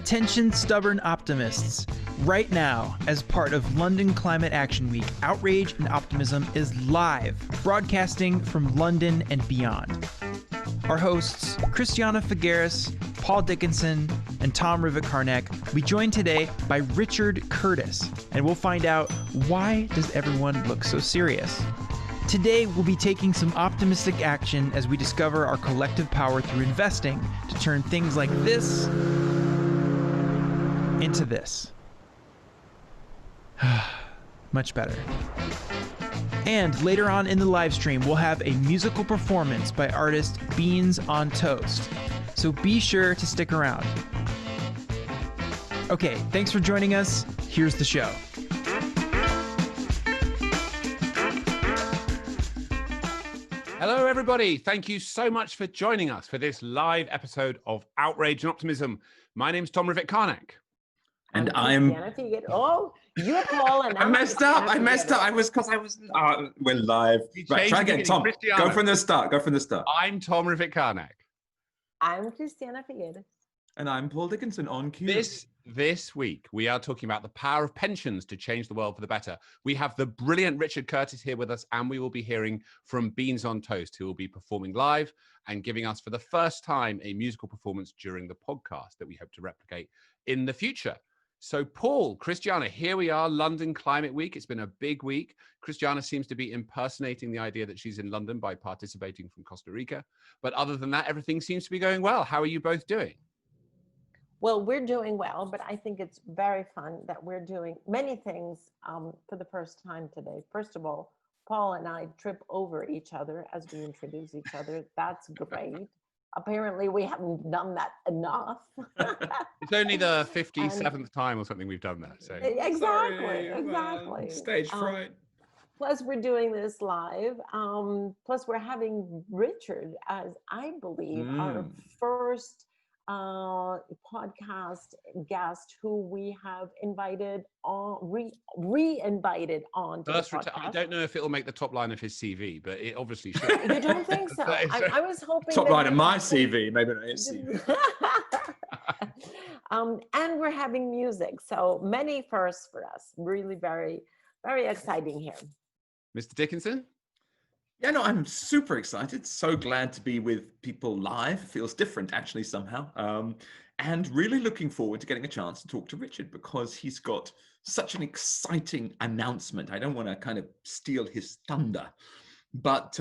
Attention stubborn optimists. Right now, as part of London Climate Action Week, Outrage and Optimism is live, broadcasting from London and beyond. Our hosts, Christiana Figueres, Paul Dickinson, and Tom Rivett-Carnac, will be joined today by Richard Curtis, and we'll find out, why does everyone look so serious? Today, we'll be taking some optimistic action as we discover our collective power through investing to turn things like this into this. Much better. And later on in the live stream, we'll have a musical performance by artist Beans on Toast. So be sure to stick around. Okay, thanks for joining us. Here's the show. Hello, everybody. Thank you so much for joining us for this live episode of Outrage and Optimism. My name's Tom Rivett-Carnac. And I'm... Oh, you're Paul and I messed up. We're live. Right, try again. Tom, go from the start. I'm Tom Rivett-Carnac. I'm Christiana Figueres. And I'm Paul Dickinson on cue. This week, we are talking about the power of pensions to change the world for the better. We have the brilliant Richard Curtis here with us, and we will be hearing from Beans on Toast, who will be performing live and giving us for the first time a musical performance during the podcast that we hope to replicate in the future. So Paul, Christiana, here we are, London Climate Week. It's been a big week. Christiana seems to be impersonating the idea that she's in London by participating from Costa Rica. But other than that, everything seems to be going well. How are you both doing? Well, we're doing well, but I think it's very fun that we're doing many things for the first time today. First of all, Paul and I trip over each other as we introduce each other. That's great. Apparently, we haven't done that enough. It's only the 57th time or something we've done that. So exactly. Stage fright. Plus, we're doing this live. Plus, we're having Richard as, I believe, our first podcast guest who we have invited on, re-invited on to the podcast. I don't know if it'll make the top line of his CV, but it obviously should. You don't think so? I was hoping top line of my CV, maybe not his CV. And we're having music, so many firsts for us. Really very, very exciting here. Mr. Dickinson? Yeah, no, I'm super excited. So glad to be with people live. Feels different, actually, somehow. And really looking forward to getting a chance to talk to Richard because he's got such an exciting announcement. I don't want to kind of steal his thunder, but...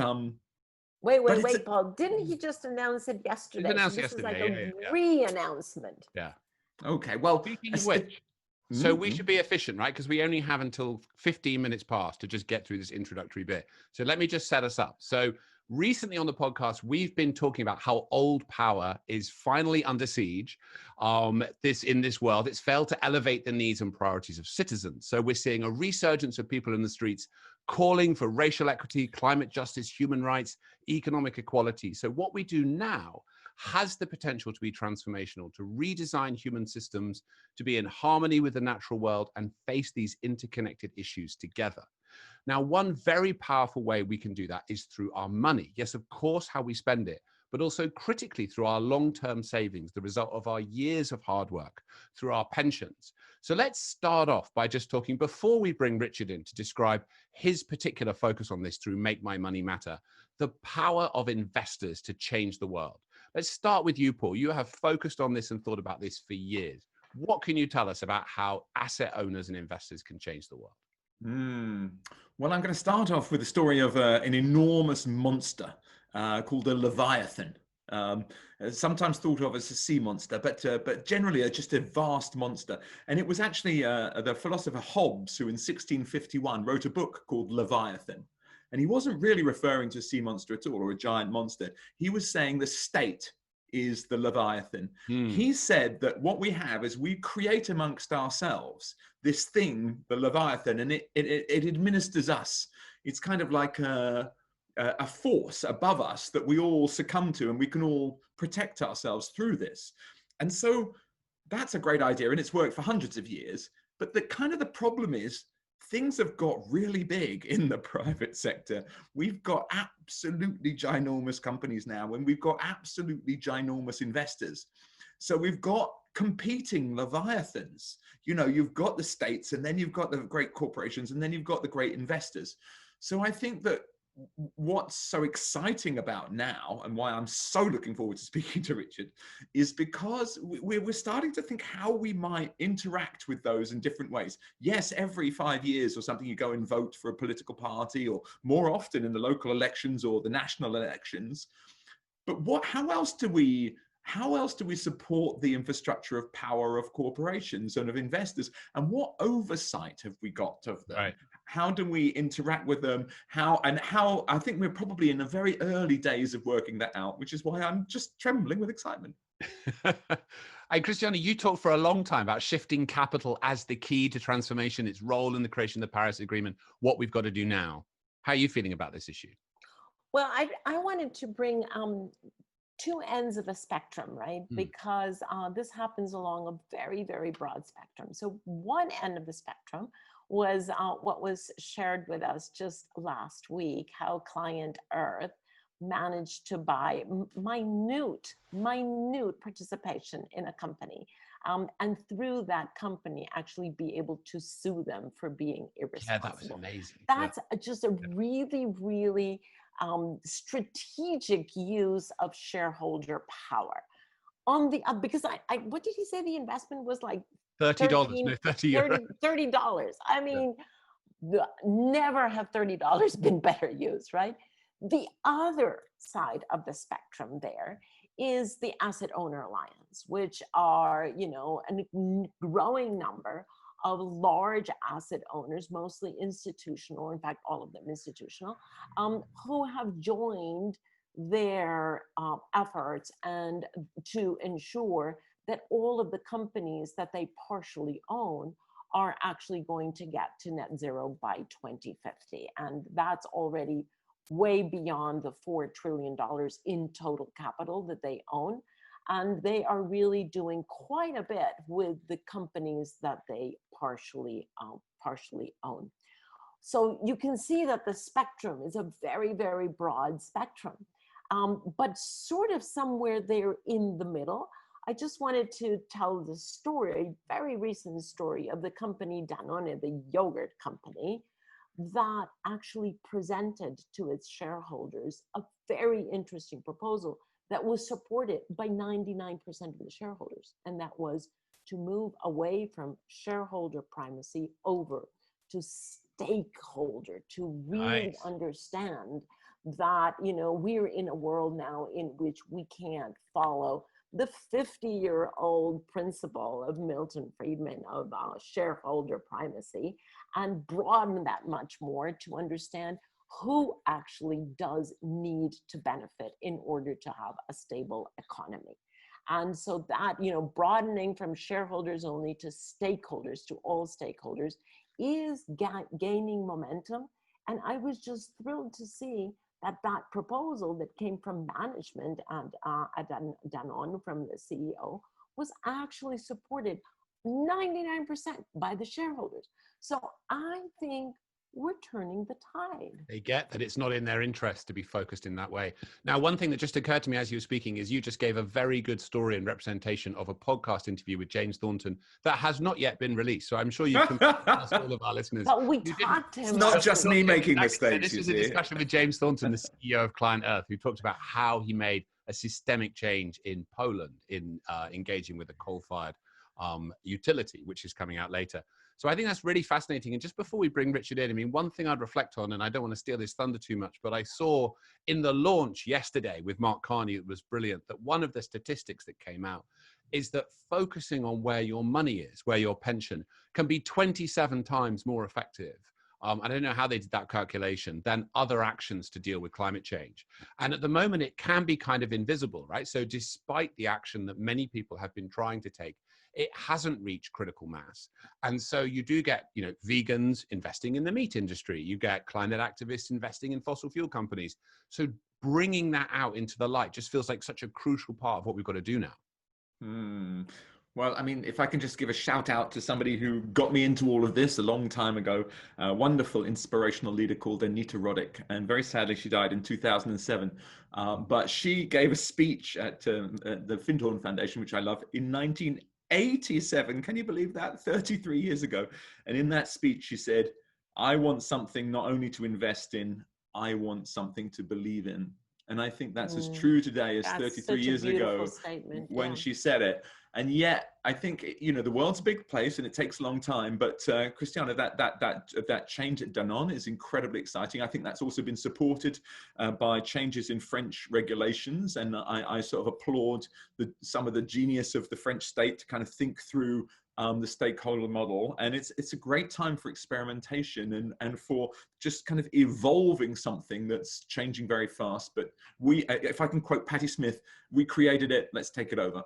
Wait, Paul. Didn't he just announce it yesterday? He announced this yesterday. Is like a re-announcement. Yeah. Okay, well... Speaking of which... So we should be efficient, right? Because we only have until 15 minutes past to just get through this introductory bit. So let me just set us up. So recently on the podcast, we've been talking about how old power is finally under siege in this world. It's failed to elevate the needs and priorities of citizens. So we're seeing a resurgence of people in the streets calling for racial equity, climate justice, human rights, economic equality. So what we do now has the potential to be transformational, to redesign human systems, to be in harmony with the natural world and face these interconnected issues together. Now, one very powerful way we can do that is through our money. Yes, of course, how we spend it, but also critically through our long-term savings, the result of our years of hard work, through our pensions. So let's start off by just talking, before we bring Richard in to describe his particular focus on this through Make My Money Matter, the power of investors to change the world. Let's start with you, Paul. You have focused on this and thought about this for years. What can you tell us about how asset owners and investors can change the world? Well, I'm going to start off with the story of an enormous monster called a Leviathan. Sometimes thought of as a sea monster, but generally just a vast monster. And it was actually the philosopher Hobbes who in 1651 wrote a book called Leviathan. And he wasn't really referring to a sea monster at all or a giant monster. He was saying the state is the Leviathan. He said that what we have is we create amongst ourselves this thing, the Leviathan, and it administers us. It's kind of like a force above us that we all succumb to, and we can all protect ourselves through this. And so that's a great idea, and it's worked for hundreds of years. But the problem is things have got really big in the private sector. We've got absolutely ginormous companies now, and we've got absolutely ginormous investors. So we've got competing leviathans. You've got the states, and then you've got the great corporations, and then you've got the great investors. So I think that what's so exciting about now, and why I'm so looking forward to speaking to Richard, is because we're starting to think how we might interact with those in different ways. Yes, every 5 years or something, you go and vote for a political party, or more often in the local elections or the national elections. But how else do we support the infrastructure of power of corporations and of investors? And what oversight have we got of them? Right. How do we interact with them? How I think we're probably in the very early days of working that out, which is why I'm just trembling with excitement. And Christiana, you talked for a long time about shifting capital as the key to transformation, its role in the creation of the Paris Agreement, what we've got to do now. How are you feeling about this issue? Well, I wanted to bring two ends of a spectrum, right? Because this happens along a very, very broad spectrum. So one end of the spectrum was what was shared with us just last week, how Client Earth managed to buy minute participation in a company, and through that company actually be able to sue them for being irresponsible. Yeah, that was amazing. That's just a really, really strategic use of shareholder power. On the because I what did he say the investment was like? $30, no, 30 euros. $30. I mean, never have $30 been better used, right? The other side of the spectrum there is the Asset Owner Alliance, which are, a growing number of large asset owners, mostly institutional, in fact, all of them institutional, who have joined their efforts and to ensure that all of the companies that they partially own are actually going to get to net zero by 2050. And that's already way beyond the $4 trillion in total capital that they own. And they are really doing quite a bit with the companies that they partially own. So you can see that the spectrum is a very, very broad spectrum. But sort of somewhere there in the middle, I just wanted to tell the story, a very recent story of the company Danone, the yogurt company, that actually presented to its shareholders a very interesting proposal that was supported by 99% of the shareholders. And that was to move away from shareholder primacy over to stakeholder, to really understand that, we're in a world now in which we can't follow the 50-year-old principle of Milton Friedman of shareholder primacy and broaden that much more to understand who actually does need to benefit in order to have a stable economy. And so that, broadening from shareholders only to stakeholders, to all stakeholders, is gaining momentum. And I was just thrilled to see that proposal that came from management and at Danone, from the CEO, was actually supported 99% by the shareholders. So I think we're turning the tide. They get that it's not in their interest to be focused in that way. Now, one thing that just occurred to me as you were speaking is you just gave a very good story and representation of a podcast interview with James Thornton that has not yet been released. So I'm sure you can ask all of our listeners. But we talked to him. It's not just me making exactly. mistakes. This was a discussion with James Thornton, the CEO of Client Earth, who talked about how he made a systemic change in Poland in engaging with a coal-fired utility, which is coming out later. So I think that's really fascinating. And just before we bring Richard in, I mean, one thing I'd reflect on, and I don't want to steal his thunder too much, but I saw in the launch yesterday with Mark Carney, it was brilliant, that one of the statistics that came out is that focusing on where your money is, where your pension, can be 27 times more effective. I don't know how they did that calculation, than other actions to deal with climate change. And at the moment, it can be kind of invisible, right? So despite the action that many people have been trying to take, it hasn't reached critical mass. And so you do get, vegans investing in the meat industry. You get climate activists investing in fossil fuel companies. So bringing that out into the light just feels like such a crucial part of what we've got to do now. Well, I mean, if I can just give a shout out to somebody who got me into all of this a long time ago, a wonderful inspirational leader called Anita Roddick. And very sadly, she died in 2007. But she gave a speech at the Findhorn Foundation, which I love, in 87. Can you believe that? 33 years ago. And in that speech, she said, I want something not only to invest in, I want something to believe in. And I think that's as true today as 33 years ago when she said it. And yet, I think, the world's a big place and it takes a long time. But Christiana, that change at Danone is incredibly exciting. I think that's also been supported by changes in French regulations. And I sort of applaud some of the genius of the French state to kind of think through the stakeholder model. And it's a great time for experimentation and for just kind of evolving something that's changing very fast. But if I can quote Patti Smith, we created it, let's take it over.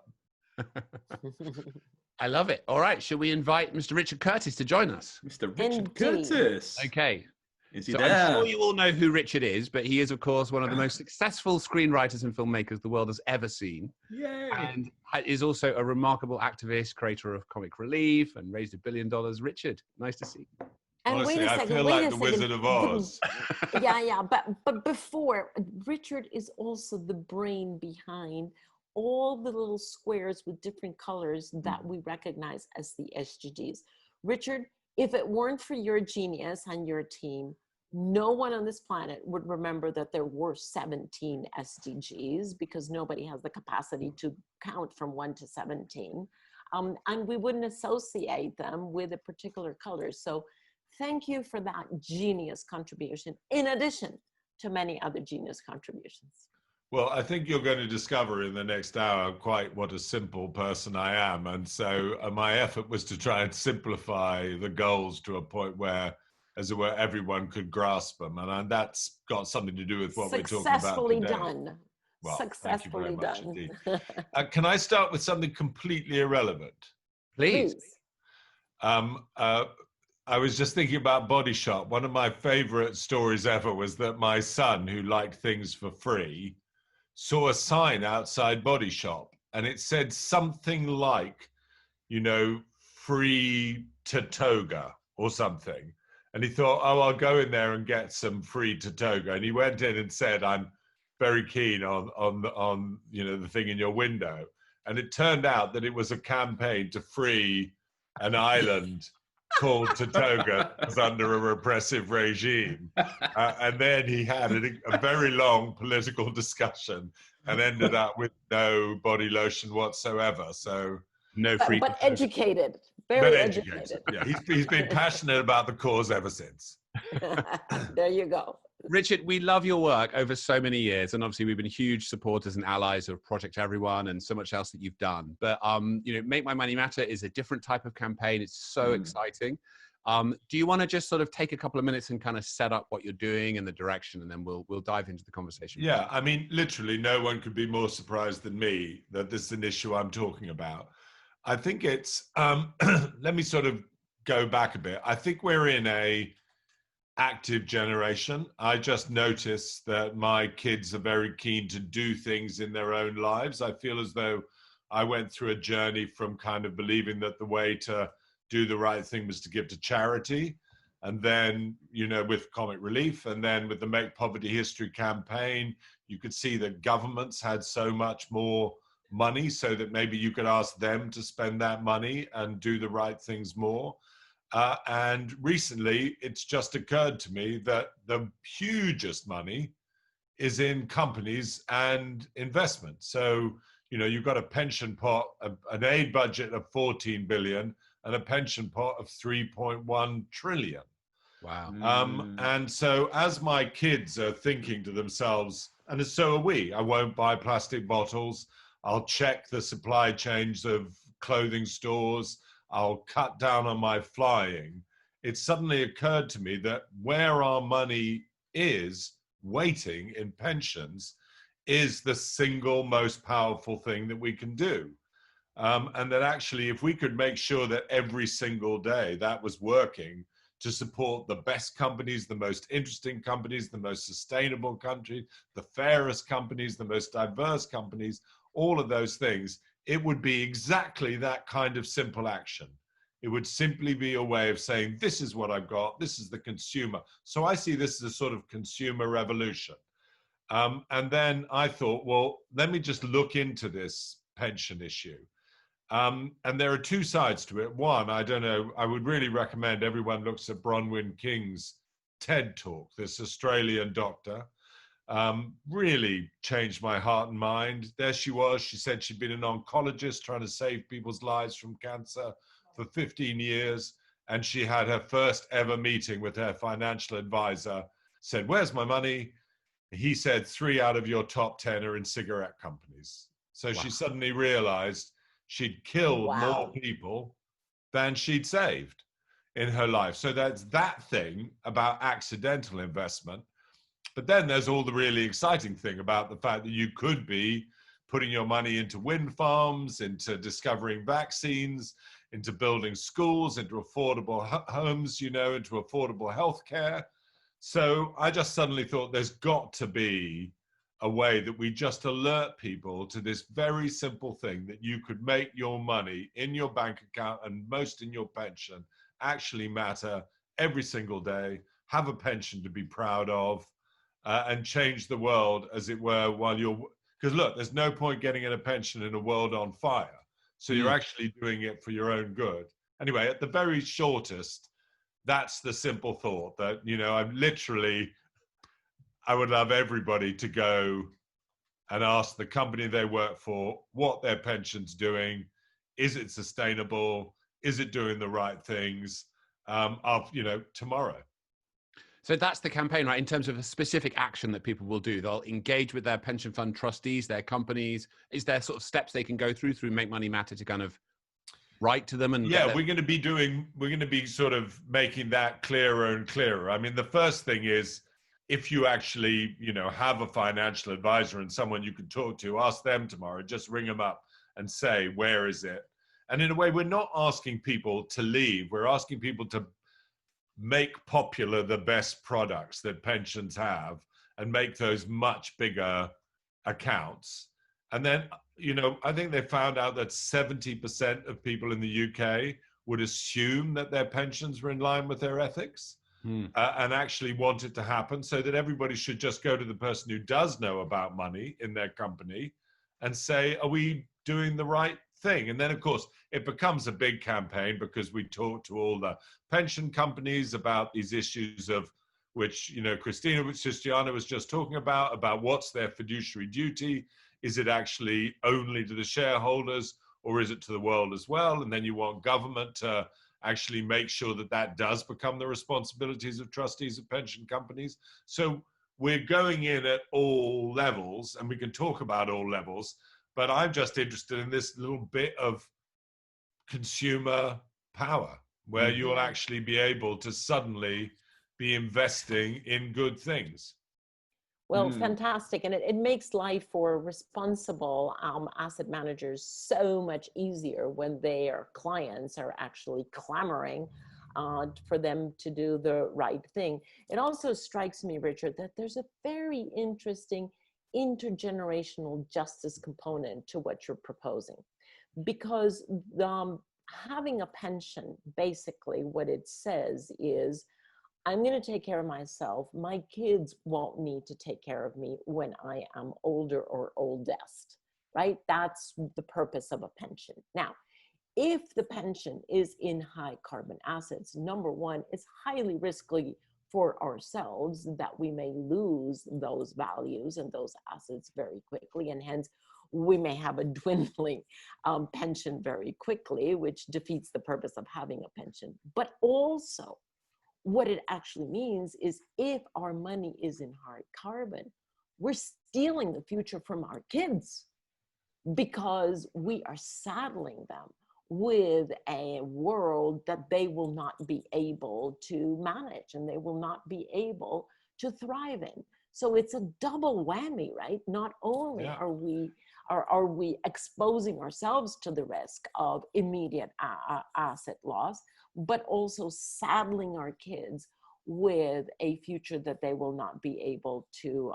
I love it. All right. Should we invite Mr. Richard Curtis to join us? Mr. Richard Curtis. Okay. Is he so there? I'm sure you all know who Richard is, but he is, of course, one of the most successful screenwriters and filmmakers the world has ever seen. Yay. And is also a remarkable activist, creator of Comic Relief, and raised $1 billion. Richard, nice to see you. And honestly, I feel like the Wizard of Oz. Yeah. But before, Richard is also the brain behind all the little squares with different colors that we recognize as the SDGs. Richard, if it weren't for your genius and your team, no one on this planet would remember that there were 17 SDGs because nobody has the capacity to count from 1 to 17. And we wouldn't associate them with a particular color. So thank you for that genius contribution, in addition to many other genius contributions. Well, I think you're going to discover in the next hour quite what a simple person I am. And so my effort was to try and simplify the goals to a point where, as it were, everyone could grasp them. And that's got something to do with what we're talking about Successfully today. done. Well, Successfully done. Indeed. Can I start with something completely irrelevant? Please. I was just thinking about Body Shop. One of my favorite stories ever was that my son, who liked things for free, saw a sign outside Body Shop and it said something like, free Tatoga or something. And he thought, oh, I'll go in there and get some free Tatoga. And he went in and said, I'm very keen on the thing in your window. And it turned out that it was a campaign to free an island called Tatoga, was under a repressive regime. And then he had a very long political discussion and ended up with no body lotion whatsoever. So no free. But educated, very educated. Yeah, he's been passionate about the cause ever since. There you go. Richard, we love your work over so many years, and obviously we've been huge supporters and allies of Project Everyone and so much else that you've done. But Make My Money Matter is a different type of campaign. It's so exciting. Do you want to just sort of take a couple of minutes and kind of set up what you're doing and the direction, and then we'll dive into the conversation? Yeah, I mean, literally, no one could be more surprised than me that this is an issue I'm talking about. I think it's let me sort of go back a bit. I think we're in a active generation. I just notice that my kids are very keen to do things in their own lives. I feel as though I went through a journey from kind of believing that the way to do the right thing was to give to charity. And then, with Comic Relief, and then with the Make Poverty History campaign, you could see that governments had so much more money so that maybe you could ask them to spend that money and do the right things more. And recently, it's just occurred to me that the hugest money is in companies and investment. So, you've got a pension pot, an aid budget of 14 billion and a pension pot of 3.1 trillion. Wow. And so as my kids are thinking to themselves, and so are we, I won't buy plastic bottles. I'll check the supply chains of clothing stores. I'll cut down on my flying. It suddenly occurred to me that where our money is waiting in pensions is the single most powerful thing that we can do. And that actually, if we could make sure that every single day that was working to support the best companies, the most interesting companies, the most sustainable countries, the fairest companies, the most diverse companies, all of those things, it would be exactly that kind of simple action. It would simply be a way of saying, this is what I've got, this is the consumer. So I see this as a sort of consumer revolution. And then I thought, well, let me just look into this pension issue. And there are two sides to it. One, I don't know, I would really recommend everyone looks at Bronwyn King's TED Talk, this Australian doctor. Really changed my heart and mind. There she was. She said she'd been an oncologist trying to save people's lives from cancer for 15 years. And she had her first ever meeting with her financial advisor, said, "Where's my money?" He said, 3 out of your top 10 are in cigarette companies. So she suddenly realized she'd killed more people than she'd saved in her life. So that's that thing about accidental investment. But then there's all the really exciting thing about the fact that you could be putting your money into wind farms, into discovering vaccines, into building schools, into affordable homes, you know, into affordable healthcare. So I just suddenly thought there's got to be a way that we just alert people to this very simple thing that you could make your money in your bank account and most in your pension actually matter every single day, have a pension to be proud of, and change the world, as it were, while you're, because look, there's no point getting in a pension in a world on fire. So you're actually doing it for your own good. Anyway, at the very shortest, that's the simple thought that, you know, I would love everybody to go and ask the company they work for what their pension's doing. Is it sustainable? Is it doing the right things? Tomorrow. So that's the campaign, right? In terms of a specific action that people will do, they'll engage with their pension fund trustees, their companies. Is there sort of steps they can go through Make Money Matter to kind of write to them? And we're going to be sort of making that clearer and clearer. I mean, the first thing is, if you actually, you know, have a financial advisor and someone you can talk to, ask them tomorrow, just ring them up and say, where is it? And in a way, we're not asking people to leave. We're asking people to make popular the best products that pensions have and make those much bigger accounts. And then, you know, I think they found out that 70% of people in the UK would assume that their pensions were in line with their ethics and actually want it to happen, so that everybody should just go to the person who does know about money in their company and say, are we doing the right thing? And then, of course, it becomes a big campaign because we talk to all the pension companies about these issues of which, you know, Cristiana was just talking about what's their fiduciary duty. Is it actually only to the shareholders, or is it to the world as well? And then you want government to actually make sure that that does become the responsibilities of trustees of pension companies. So we're going in at all levels, and we can talk about all levels, but I'm just interested in this little bit of consumer power where you'll actually be able to suddenly be investing in good things. Well, fantastic. And it makes life for responsible asset managers so much easier when their clients are actually clamoring for them to do the right thing. It also strikes me, Richard, that there's a very interesting intergenerational justice component to what you're proposing. Because having a pension, basically what it says is, I'm going to take care of myself. My kids won't need to take care of me when I am older or oldest, right? That's the purpose of a pension. Now, if the pension is in high carbon assets, number one, it's highly risky for ourselves that we may lose those values and those assets very quickly, and hence we may have a dwindling pension very quickly, which defeats the purpose of having a pension. But also, what it actually means is if our money is in hard carbon, we're stealing the future from our kids because we are saddling them with a world that they will not be able to manage and they will not be able to thrive in. So it's a double whammy, right? Not only are we exposing ourselves to the risk of immediate asset loss, but also saddling our kids with a future that they will not be able to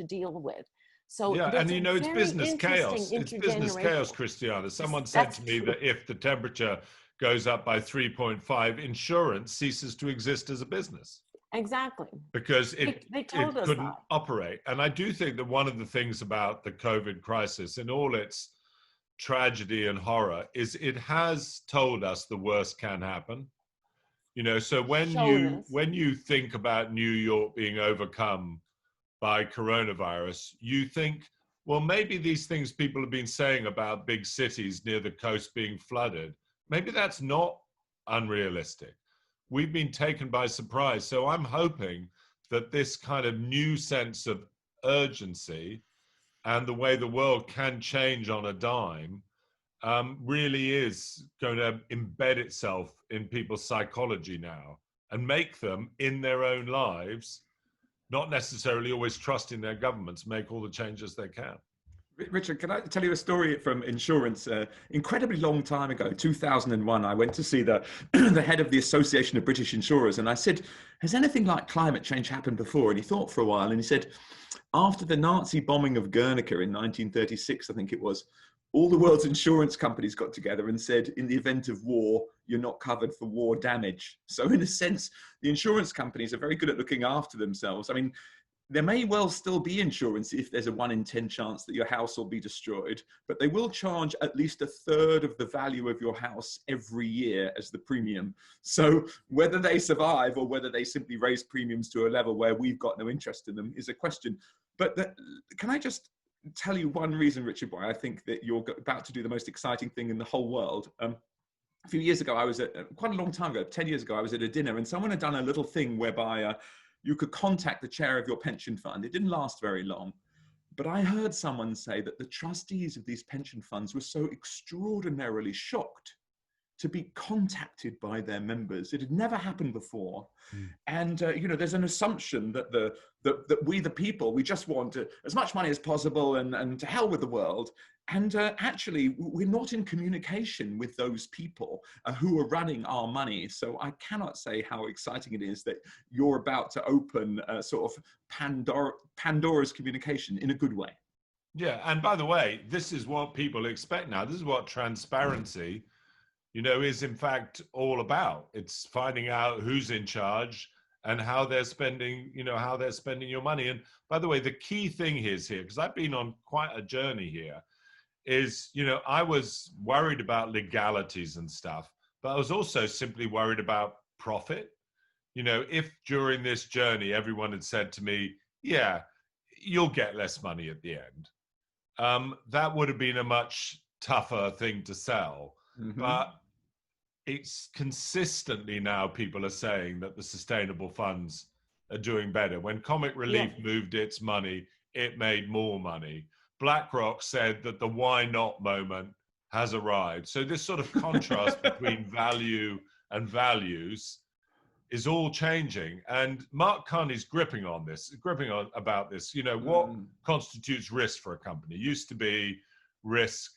deal with. So and you know, it's business chaos. It's business chaos, Christiana. Someone said to me that if the temperature goes up by 3.5, insurance ceases to exist as a business. Exactly. Because it couldn't operate. And I do think that one of the things about the COVID crisis, in all its tragedy and horror is it has told us the worst can happen. You know, so when you think about New York being overcome by coronavirus, you think, well, maybe these things people have been saying about big cities near the coast being flooded, maybe that's not unrealistic. We've been taken by surprise. So I'm hoping that this kind of new sense of urgency and the way the world can change on a dime really is going to embed itself in people's psychology now and make them in their own lives, not necessarily always trusting their governments, make all the changes they can. Richard, can I tell you a story from insurance? Incredibly long time ago, 2001, I went to see the head of the Association of British Insurers, and I said, has anything like climate change happened before? And he thought for a while, and he said, after the Nazi bombing of Guernica in 1936, I think it was, all the world's insurance companies got together and said, in the event of war, you're not covered for war damage. So in a sense, the insurance companies are very good at looking after themselves. I mean, there may well still be insurance if there's a 1 in 10 chance that your house will be destroyed, but they will charge at least 1/3 of the value of your house every year as the premium. So whether they survive or whether they simply raise premiums to a level where we've got no interest in them is a question. But can I just tell you one reason, Richard, why I think that you're about to do the most exciting thing in the whole world? A few years ago, I was quite a long time ago, 10 years ago, I was at a dinner and someone had done a little thing whereby you could contact the chair of your pension fund. It didn't last very long, but I heard someone say that the trustees of these pension funds were so extraordinarily shocked to be contacted by their members. It had never happened before. And, you know, there's an assumption that that we, the people, we just want as much money as possible and to hell with the world. And actually, we're not in communication with those people who are running our money. So I cannot say how exciting it is that you're about to open sort of Pandora's communication in a good way. Yeah, and by the way, this is what people expect now. This is what transparency, you know, is in fact all about. It's finding out who's in charge and how they're spending, you know, how they're spending your money. And by the way, the key thing is here, because I've been on quite a journey here, is, you know, I was worried about legalities and stuff, but I was also simply worried about profit. You know, if during this journey, everyone had said to me, yeah, you'll get less money at the end, that would have been a much tougher thing to sell. But it's consistently now people are saying that the sustainable funds are doing better. When Comic Relief moved its money, it made more money. BlackRock said that the why not moment has arrived. So this sort of contrast between value and values is all changing. And Mark Carney's gripping on about this. You know, what constitutes risk for a company? Used to be risk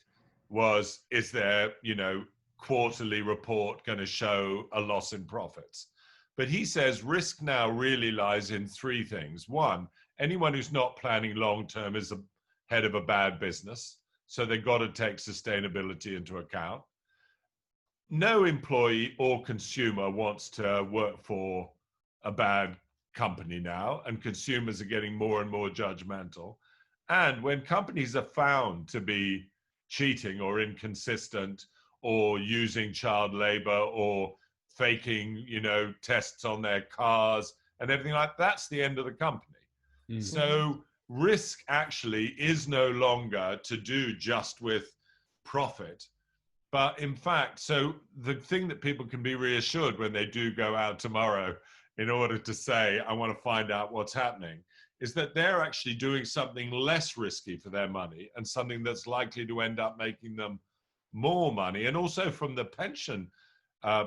was, is there, you know, quarterly report going to show a loss in profits? But he says risk now really lies in 3 things. 1, anyone who's not planning long-term is a head of a bad business. So they've got to take sustainability into account. No employee or consumer wants to work for a bad company now, and consumers are getting more and more judgmental. And when companies are found to be cheating or inconsistent or using child labor or faking, you know, tests on their cars and everything like that, that's the end of the company. So risk actually is no longer to do just with profit. But in fact, so the thing that people can be reassured when they do go out tomorrow in order to say, I want to find out what's happening, is that they're actually doing something less risky for their money and something that's likely to end up making them more money. And also from the pension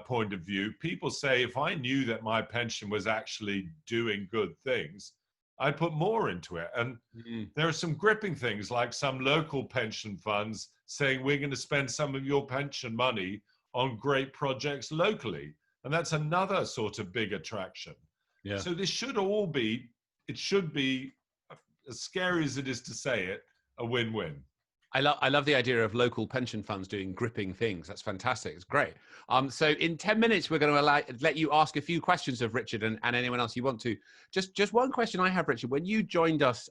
point of view, people say, if I knew that my pension was actually doing good things, I'd put more into it. And there are some gripping things like some local pension funds saying, we're going to spend some of your pension money on great projects locally. And that's another sort of big attraction. Yeah. So this should all be, it should be, as scary as it is to say it, a win-win. I love the idea of local pension funds doing gripping things. That's fantastic. It's great. So in 10 minutes, we're going to let you ask a few questions of Richard and anyone else you want to. Just one question I have, Richard. When you joined us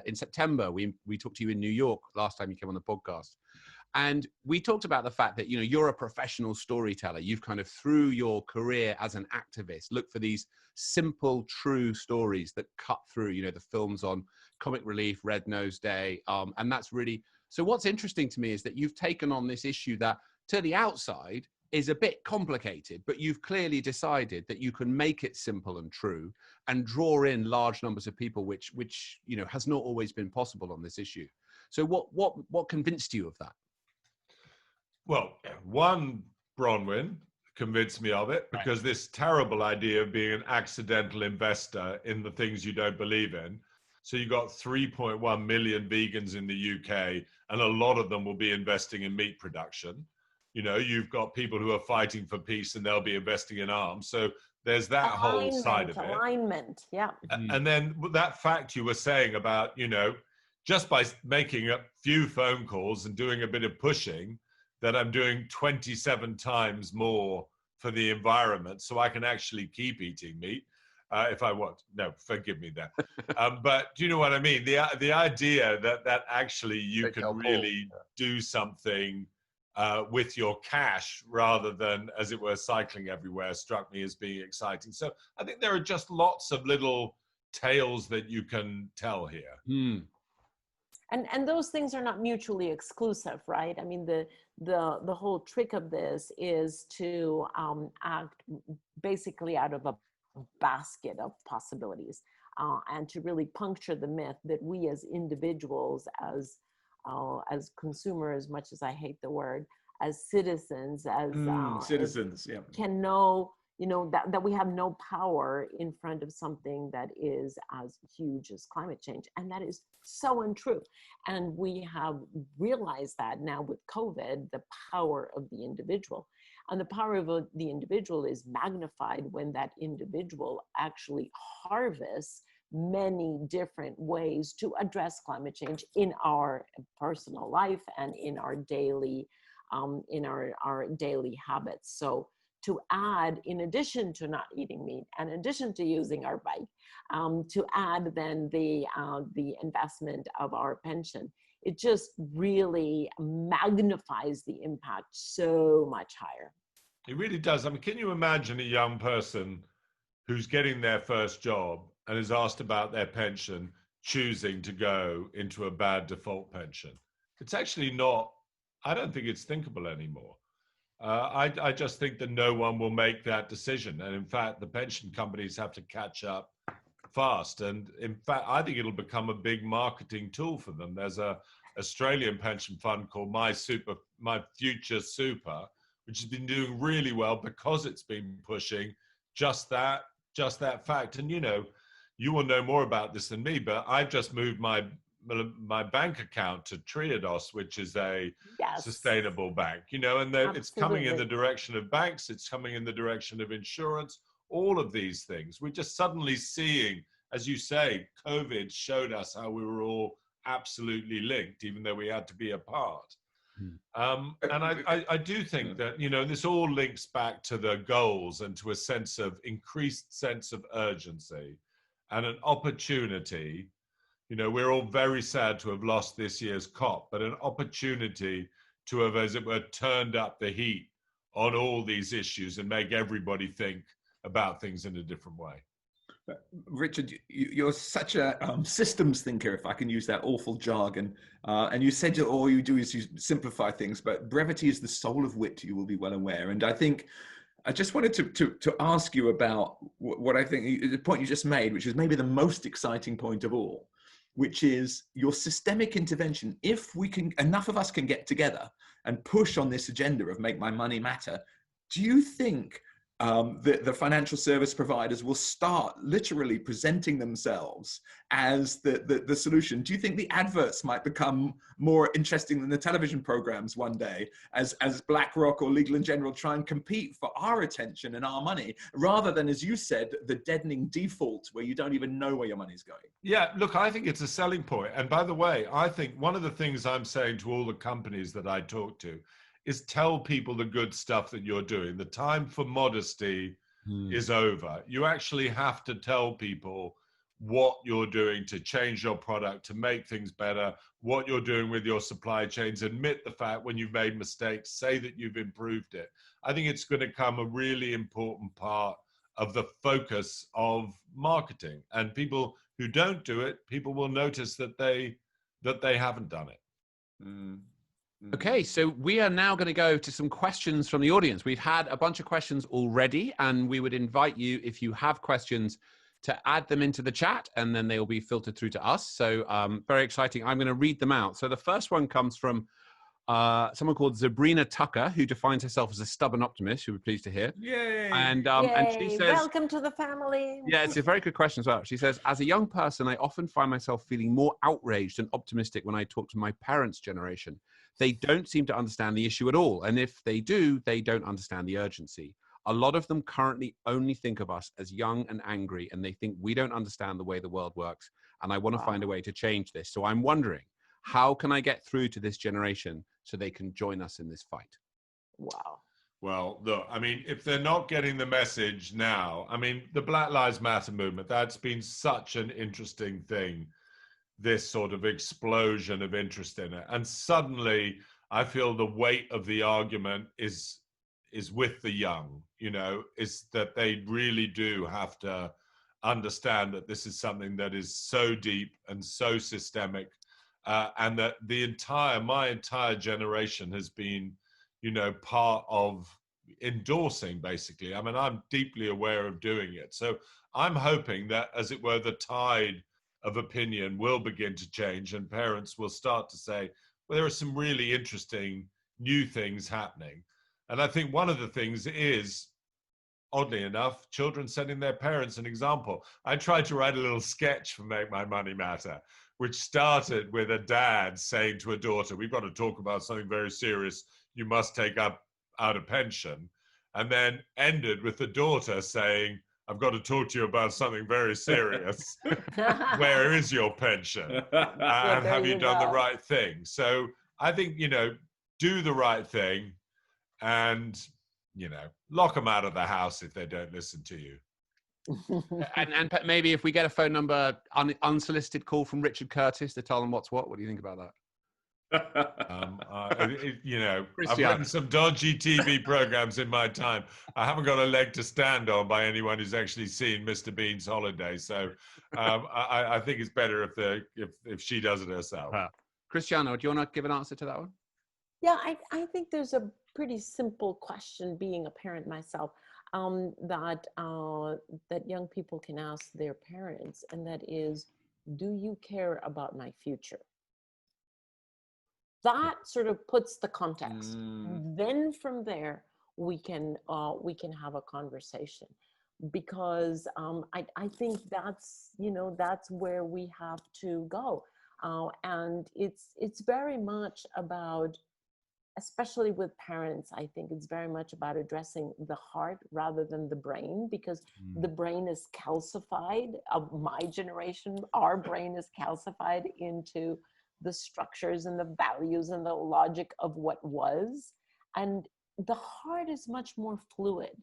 in September, we talked to you in New York last time you came on the podcast. And we talked about the fact that, you're a professional storyteller. You've kind of, through your career as an activist, looked for these simple, true stories that cut through, the films on Comic Relief, Red Nose Day. And that's really, so what's interesting to me is that you've taken on this issue that to the outside is a bit complicated, but you've clearly decided that you can make it simple and true and draw in large numbers of people, which has not always been possible on this issue. So what convinced you of that? Well, one, Bronwyn convinced me of it, because this terrible idea of being an accidental investor in the things you don't believe in. So you got 3.1 million vegans in the UK, and a lot of them will be investing in meat production. You've got people who are fighting for peace, and they'll be investing in arms. So there's that whole side of it. Alignment, yeah. And then that fact you were saying about, just by making a few phone calls and doing a bit of pushing, that I'm doing 27 times more for the environment, so I can actually keep eating meat if I want. No, forgive me there. But do you know what I mean? The idea that actually you can really do something with your cash rather than, as it were, cycling everywhere, struck me as being exciting. So I think there are just lots of little tales that you can tell here. And those things are not mutually exclusive, right? I mean, the whole trick of this is to act basically out of a basket of possibilities, and to really puncture the myth that we as individuals, as consumers, much as I hate the word, as citizens, citizens, yeah, can know, that we have no power in front of something that is as huge as climate change. And that is so untrue. And we have realized that now with COVID, the power of the individual. And the power of the individual is magnified when that individual actually harvests many different ways to address climate change in our personal life and in our daily daily habits. So to add, in addition to not eating meat, and in addition to using our bike, to add then the investment of our pension, it just really magnifies the impact so much higher. It really does. I mean, can you imagine a young person who's getting their first job and is asked about their pension, choosing to go into a bad default pension? It's actually not, I don't think it's thinkable anymore. I just think that no one will make that decision. And in fact, the pension companies have to catch up fast. And in fact, I think it'll become a big marketing tool for them. There's a Australian pension fund called My Future Super, which has been doing really well because it's been pushing just that fact. And you will know more about this than me, but I've just moved my bank account to Triodos, which is a sustainable bank, and it's coming in the direction of banks, it's coming in the direction of insurance, all of these things. We're just suddenly seeing, as you say, COVID showed us how we were all absolutely linked, even though we had to be apart. And I do think that, this all links back to the goals and to a increased sense of urgency and an opportunity. We're all very sad to have lost this year's COP, but an opportunity to have, as it were, turned up the heat on all these issues and make everybody think about things in a different way. Richard, you're such a systems thinker, if I can use that awful jargon. And you said that all you do is you simplify things, but brevity is the soul of wit, you will be well aware. And I think I just wanted to ask you about what I think, the point you just made, which is maybe the most exciting point of all, which is your systemic intervention. If enough of us can get together and push on this agenda of make my money matter, do you think the financial service providers will start literally presenting themselves as the solution? Do you think the adverts might become more interesting than the television programs one day as BlackRock or Legal & General try and compete for our attention and our money, rather than, as you said, the deadening default where you don't even know where your money's going? Yeah, look, I think it's a selling point. And by the way, I think one of the things I'm saying to all the companies that I talk to is tell people the good stuff that you're doing. The time for modesty is over. You actually have to tell people what you're doing to change your product, to make things better, what you're doing with your supply chains, admit the fact when you've made mistakes, say that you've improved it. I think it's going to become a really important part of the focus of marketing. And people who don't do it, people will notice that they haven't done it. Okay, so we are now going to go to some questions from the audience. We've had a bunch of questions already, and we would invite you, if you have questions, to add them into the chat, and then they will be filtered through to us. So very exciting. I'm going to read them out. So the first one comes from someone called Sabrina Tucker, who defines herself as a stubborn optimist. You'll be pleased to hear. Yay! And she Yay. says, Welcome to the family. yeah, it's a very good question as well. She says, as a young person, I often find myself feeling more outraged and optimistic when I talk to my parents' generation. They don't seem to understand the issue at all. And if they do, they don't understand the urgency. A lot of them currently only think of us as young and angry, and they think we don't understand the way the world works. And I want to find a way to change this. So I'm wondering, how can I get through to this generation so they can join us in this fight? Wow. Well, look, I mean, if they're not getting the message now, I mean, the Black Lives Matter movement, that's been such an interesting thing, this sort of explosion of interest in it. And suddenly I feel the weight of the argument is with the young, you know, is that they really do have to understand that this is something that is so deep and so systemic, and that my entire generation has been, you know, part of endorsing, basically. I mean, I'm deeply aware of doing it. So I'm hoping that, as it were, the tide of opinion will begin to change and parents will start to say, well, there are some really interesting new things happening. And I think one of the things is, oddly enough, children setting their parents an example. I tried to write a little sketch for Make My Money Matter, which started with a dad saying to a daughter, we've got to talk about something very serious. You must take out a pension. And then ended with the daughter saying, I've got to talk to you about something very serious. Where is your pension? And have you done the right thing? So I think, you know, do the right thing and, you know, lock them out of the house if they don't listen to you. and maybe if we get a phone number, unsolicited call from Richard Curtis to tell them what's what do you think about that? You know, Christian. I've written some dodgy TV programs in my time. I haven't got a leg to stand on by anyone who's actually seen Mr. Bean's Holiday. So I think it's better if she does it herself. Cristiano, do you want to give an answer to that one? Yeah, I think there's a pretty simple question, being a parent myself, that young people can ask their parents, and that is, do you care about my future? That sort of puts the context. Then from there, we can have a conversation, because I think that's, you know, that's where we have to go, and it's very much about, especially with parents, I think it's very much about addressing the heart rather than the brain, because the brain is calcified. Of my generation, our brain is calcified into the structures and the values and the logic of what was, and the heart is much more fluid.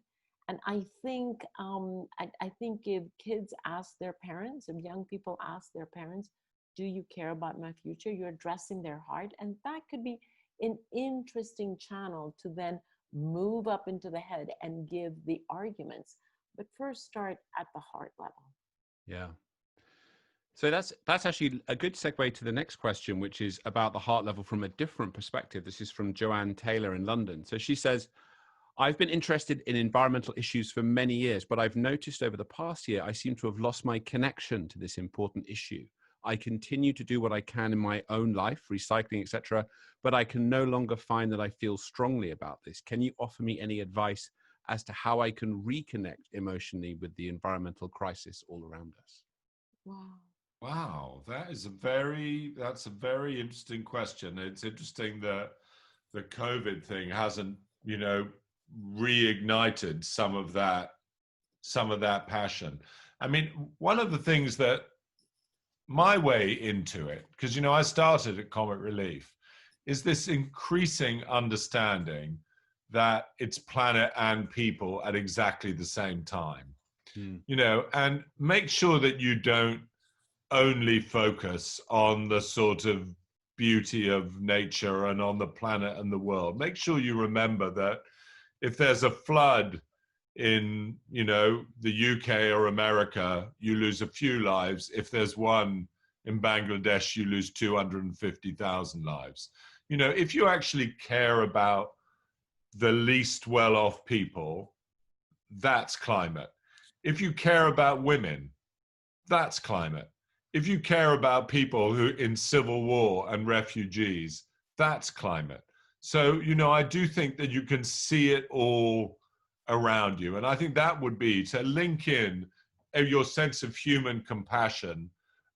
And I think I think if kids ask their parents, if young people ask their parents, do you care about my future, you're addressing their heart, and that could be an interesting channel to then move up into the head and give the arguments. But first, start at the heart level. Yeah. So that's actually a good segue to the next question, which is about the heart level from a different perspective. This is from Joanne Taylor in London. So she says, I've been interested in environmental issues for many years, but I've noticed over the past year, I seem to have lost my connection to this important issue. I continue to do what I can in my own life, recycling, etc., but I can no longer find that I feel strongly about this. Can you offer me any advice as to how I can reconnect emotionally with the environmental crisis all around us? Wow, that's a very interesting question. It's interesting that the COVID thing hasn't, you know, reignited some of that passion. I mean, one of the things that my way into it, because, you know, I started at Comic Relief, is this increasing understanding that it's planet and people at exactly the same time. You know, and make sure that you don't only focus on the sort of beauty of nature and on the planet and the world. Make sure you remember that if there's a flood in, you know, the UK or America, you lose a few lives. If there's one in Bangladesh, you lose 250,000 lives. You know, if you actually care about the least well-off people, that's climate. If you care about women, that's climate. If you care about people who in civil war and refugees, that's climate. So, you know, I do think that you can see it all around you. And I think that would be to link in your sense of human compassion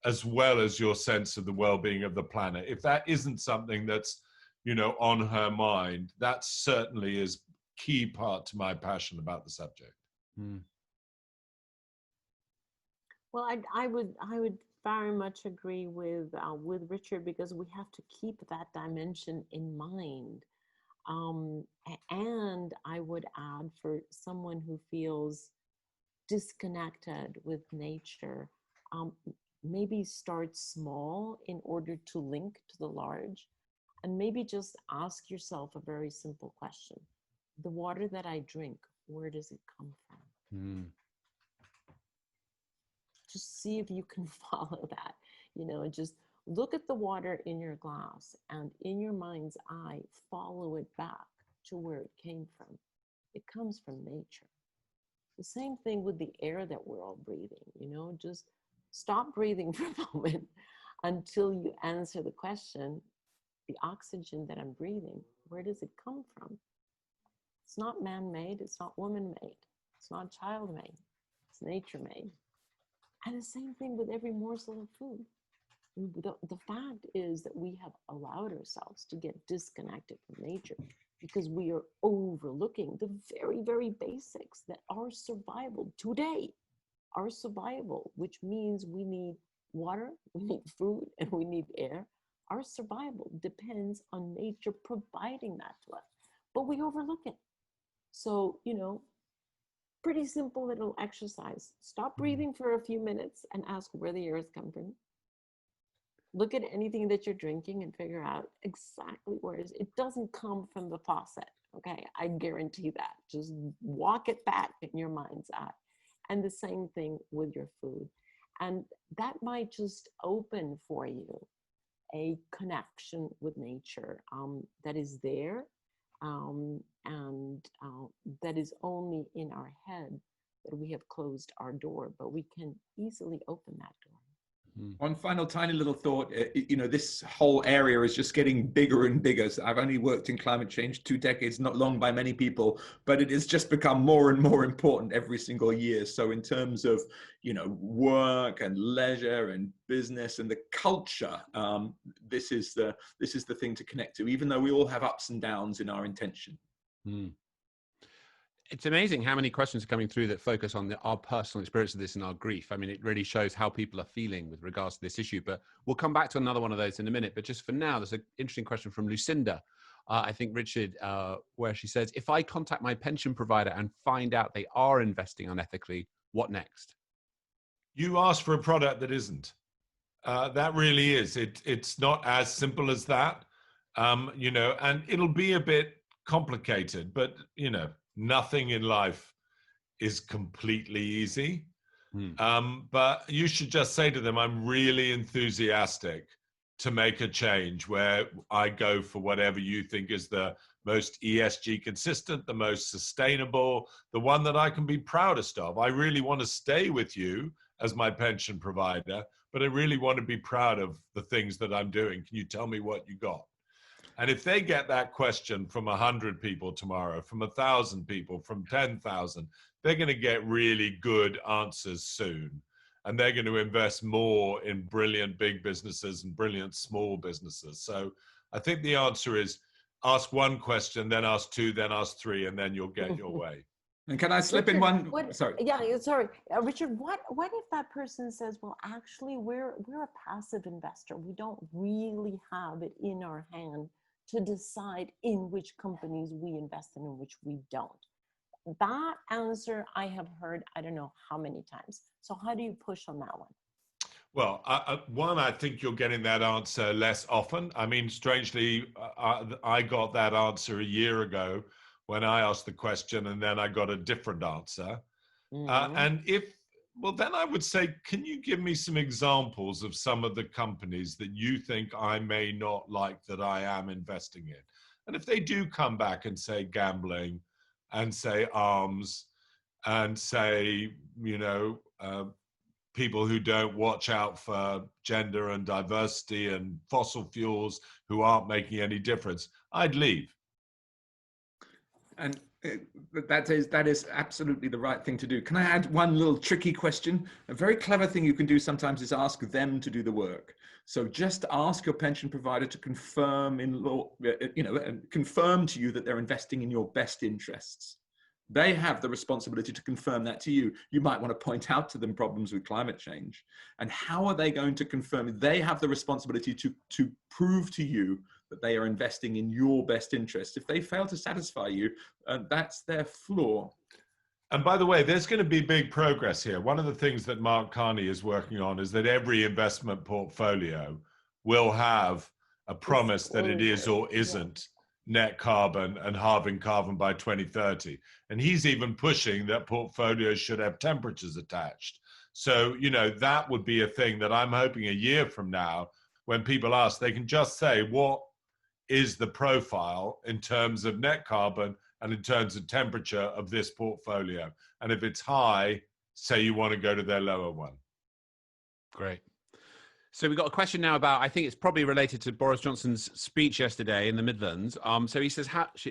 as well as your sense of the well-being of the planet. If that isn't something that's, you know, on her mind, that certainly is key part to my passion about the subject. Mm. Well, I would very much agree with Richard, because we have to keep that dimension in mind. And I would add, for someone who feels disconnected with nature, maybe start small in order to link to the large, and maybe just ask yourself a very simple question. The water that I drink, where does it come from? Mm. Just see if you can follow that, you know, and just look at the water in your glass, and in your mind's eye, follow it back to where it came from. It comes from nature. The same thing with the air that we're all breathing, you know, just stop breathing for a moment until you answer the question, the oxygen that I'm breathing, where does it come from? It's not man-made, it's not woman-made, it's not child-made, it's nature-made. And the same thing with every morsel of food. The fact is that we have allowed ourselves to get disconnected from nature because we are overlooking the very, very basics that our survival today, our survival, which means we need water, we need food, and we need air. Our survival depends on nature providing that to us, but we overlook it. So, you know, pretty simple little exercise. Stop breathing for a few minutes and ask where the air is coming from. Look at anything that you're drinking and figure out exactly where it is. It doesn't come from the faucet, okay? I guarantee that. Just walk it back in your mind's eye. And the same thing with your food. And that might just open for you a connection with nature that is there, and that is only in our head that we have closed our door, but we can easily open that door. One final tiny little thought, you know, this whole area is just getting bigger and bigger. So I've only worked in climate change 2 decades, not long by many people, but it has just become more and more important every single year. So in terms of, you know, work and leisure and business and the culture, this is the thing to connect to, even though we all have ups and downs in our intention. Mm. It's amazing how many questions are coming through that focus on our personal experience of this and our grief. I mean, it really shows how people are feeling with regards to this issue, but we'll come back to another one of those in a minute. But just for now, there's an interesting question from Lucinda, I think, Richard, where she says, if I contact my pension provider and find out they are investing unethically, what next? You ask for a product that isn't. That really is. It's not as simple as that, you know, and it'll be a bit complicated, but, you know, nothing in life is completely easy. But you should just say to them, I'm really enthusiastic to make a change where I go for whatever you think is the most ESG consistent, the most sustainable, the one that I can be proudest of. I really want to stay with you as my pension provider, but I really want to be proud of the things that I'm doing. Can you tell me what you got? And if they get that question from 100 people tomorrow, from 1,000 people, from 10,000, they're going to get really good answers soon. And they're going to invest more in brilliant big businesses and brilliant small businesses. So I think the answer is ask one question, then ask two, then ask three, and then you'll get your way. And can I slip Richard, in one? Sorry. Yeah, sorry. Richard, what if that person says, well, actually, we're a passive investor. We don't really have it in our hand to decide in which companies we invest in and which we don't. That answer I have heard, I don't know how many times. So how do you push on that one? Well, one, I think you're getting that answer less often. I mean, strangely, I got that answer a year ago when I asked the question, and then I got a different answer. And well, then I would say, can you give me some examples of some of the companies that you think I may not like that I am investing in? And if they do come back and say gambling and say arms and say, people who don't watch out for gender and diversity and fossil fuels who aren't making any difference, I'd leave. And that is absolutely the right thing to do. Can I add one little tricky question? A very clever thing you can do sometimes is ask them to do the work. So just ask your pension provider to confirm in law, confirm to you that they're investing in your best interests. They have the responsibility to confirm that to you. You might want to point out to them problems with climate change. And how are they going to confirm? They have the responsibility to prove to you that they are investing in your best interest. If they fail to satisfy you, that's their flaw. And by the way, there's going to be big progress here. One of the things that Mark Carney is working on is that every investment portfolio will have a promise that it is or isn't net carbon and halving carbon by 2030. And he's even pushing that portfolios should have temperatures attached. So, that would be a thing that I'm hoping a year from now, when people ask, they can just say, what is the profile in terms of net carbon and in terms of temperature of this portfolio? And if it's high, say you want to go to their lower one. Great. So we've got a question now about, I think it's probably related to Boris Johnson's speech yesterday in the Midlands. So he says,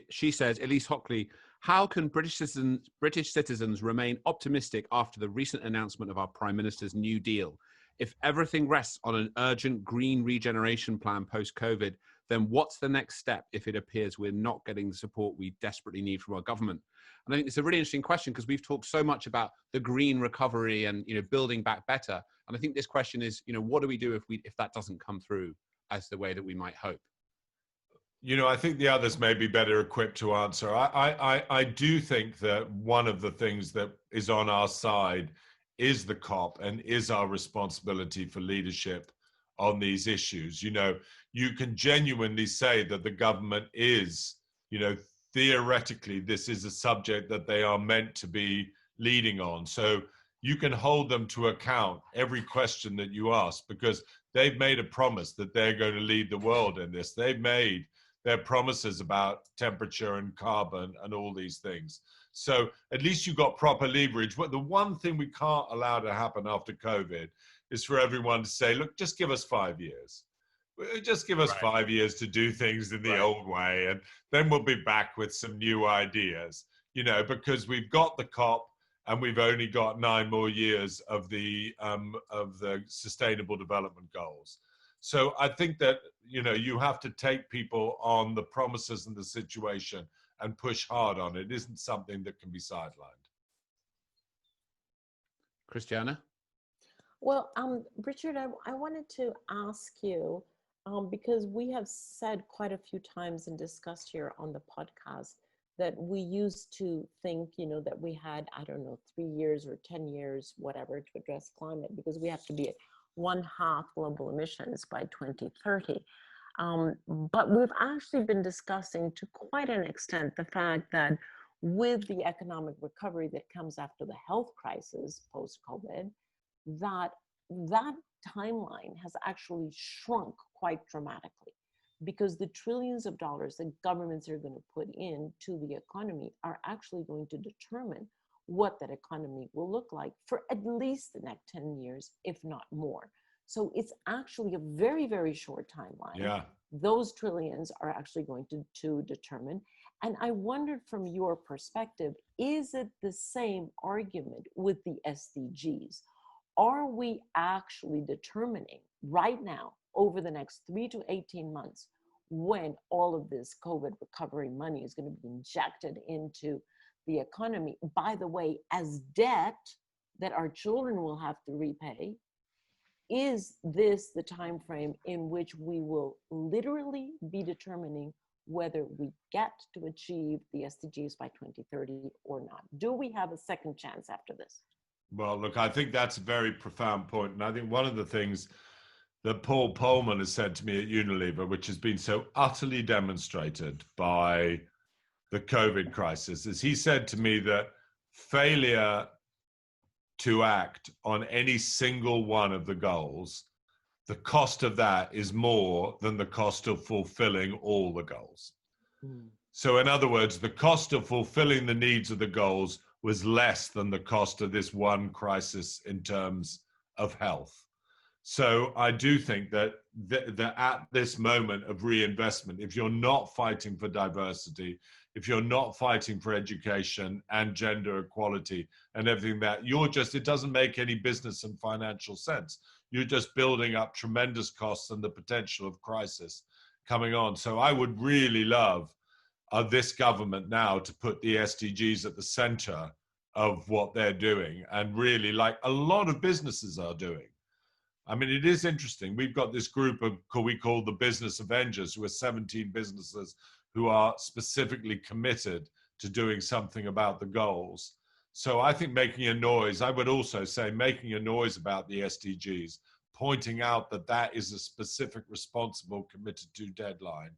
she says, Elise Hockley, how can British citizens remain optimistic after the recent announcement of our Prime Minister's New Deal? If everything rests on an urgent green regeneration plan post-COVID, then what's the next step if it appears we're not getting the support we desperately need from our government? And I think it's a really interesting question because we've talked so much about the green recovery and building back better. And I think this question is, what do we do if that doesn't come through as the way that we might hope? I think the others may be better equipped to answer. I do think that one of the things that is on our side is the COP and is our responsibility for leadership on these issues. You can genuinely say that the government is, theoretically, this is a subject that they are meant to be leading on. So you can hold them to account every question that you ask, because they've made a promise that they're going to lead the world in this. They've made their promises about temperature and carbon and all these things. So at least you've got proper leverage. But the one thing we can't allow to happen after COVID is for everyone to say, look, just give us 5 years. Just give us 5 years to do things in the old way, and then we'll be back with some new ideas, because we've got the COP and we've only got 9 more years of the Sustainable Development Goals. So I think that, you have to take people on the promises and the situation and push hard on it. It isn't something that can be sidelined. Christiana? Well, Richard, I wanted to ask you, because we have said quite a few times and discussed here on the podcast that we used to think, that we had, 3 years or 10 years, whatever, to address climate, because we have to be at 1/2 global emissions by 2030. But we've actually been discussing to quite an extent the fact that with the economic recovery that comes after the health crisis post-COVID, that timeline has actually shrunk quite dramatically, because the trillions of dollars that governments are going to put into the economy are actually going to determine what that economy will look like for at least the next 10 years, if not more. So it's actually a very, very short timeline. Yeah. Those trillions are actually going to determine. And I wondered, from your perspective, is it the same argument with the SDGs? Are we actually determining right now, over the next 3 to 18 months, when all of this COVID recovery money is going to be injected into the economy, by the way, as debt that our children will have to repay? Is this the time frame in which we will literally be determining whether we get to achieve the SDGs by 2030 or not? Do we have a second chance after this? Well, look, I think that's a very profound point. And I think one of the things that Paul Polman has said to me at Unilever, which has been so utterly demonstrated by the COVID crisis, is he said to me that failure to act on any single one of the goals, the cost of that is more than the cost of fulfilling all the goals. So in other words, the cost of fulfilling the needs of the goals was less than the cost of this one crisis in terms of health. So I do think that at this moment of reinvestment, if you're not fighting for diversity, if you're not fighting for education and gender equality and everything that, it doesn't make any business and financial sense. You're just building up tremendous costs and the potential of crisis coming on. So I would really love this government now to put the SDGs at the center of what they're doing, and really, like a lot of businesses are doing. I mean, it is interesting. We've got this group we call the Business Avengers, who are 17 businesses who are specifically committed to doing something about the goals. So I think making a noise, I would also say making a noise about the SDGs, pointing out that that is a specific, responsible, committed to deadline,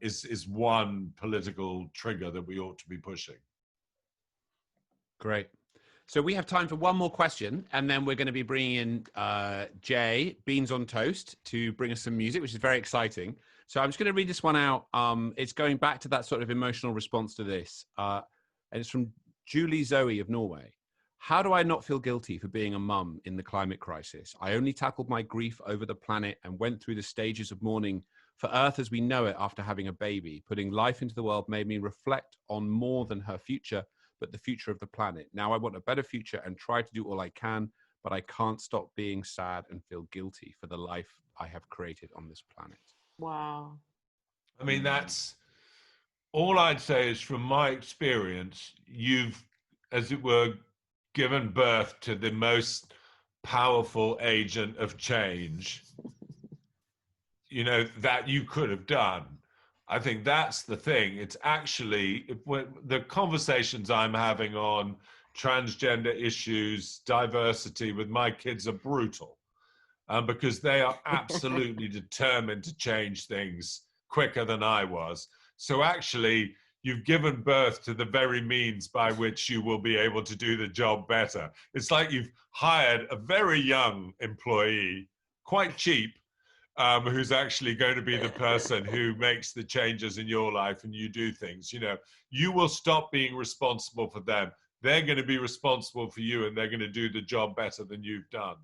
is one political trigger that we ought to be pushing. Great. So we have time for one more question, and then we're going to be bringing in Jay, Beans on Toast, to bring us some music, which is very exciting. So I'm just going to read this one out. It's going back to that sort of emotional response to this. And it's from Julie Zoe of Norway. How do I not feel guilty for being a mum in the climate crisis? I only tackled my grief over the planet and went through the stages of mourning for Earth as we know it after having a baby. Putting life into the world made me reflect on more than her future, but the future of the planet. Now I want a better future and try to do all I can, but I can't stop being sad and feel guilty for the life I have created on this planet. Wow. I mean, that's all I'd say is, from my experience, you've, as it were, given birth to the most powerful agent of change, that you could have done. I think that's the thing. It's actually the conversations I'm having on transgender issues, diversity with my kids are brutal, because they are absolutely determined to change things quicker than I was. So actually, you've given birth to the very means by which you will be able to do the job better. It's like you've hired a very young employee, quite cheap, who's actually going to be the person who makes the changes in your life, and you do things. You will stop being responsible for them. They're going to be responsible for you, and they're going to do the job better than you've done.